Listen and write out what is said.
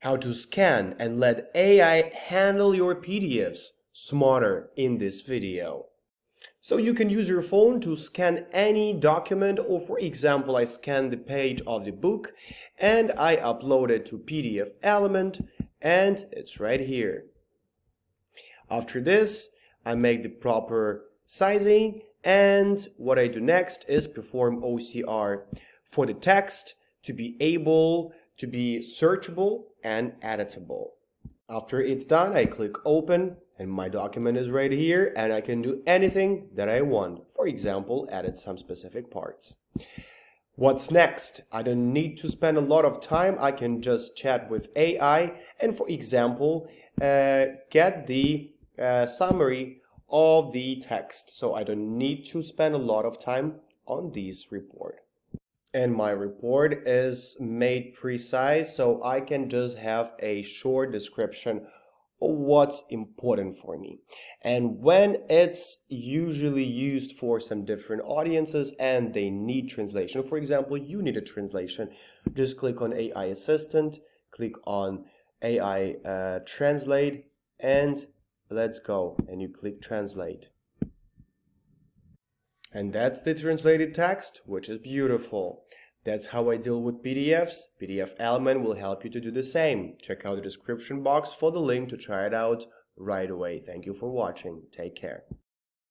how to scan and let AI handle your PDFs smarter in this video. So you can use your phone to scan any document, or for example, I scanned the page of the book and I upload it to PDFelement and it's right here. After this, I make the proper sizing, and what I do next is perform OCR for the text to be able to be searchable and editable. After it's done, I click open and my document is right here and I can do anything that I want. For example, edit some specific parts. What's next? I don't need to spend a lot of time. I can just chat with AI and, for example, get the summary of the text. So I don't need to spend a lot of time on this report. And my report is made precise, so I can just have a short description of what's important for me. And when it's usually used for some different audiences and they need translation, for example, you need a translation, just click on AI Assistant, click on AI Translate, and let's go. And you click Translate. And that's the translated text, which is beautiful. That's how I deal with PDFs. PDFelement will help you to do the same. Check out the description box for the link to try it out right away. Thank you for watching. Take care.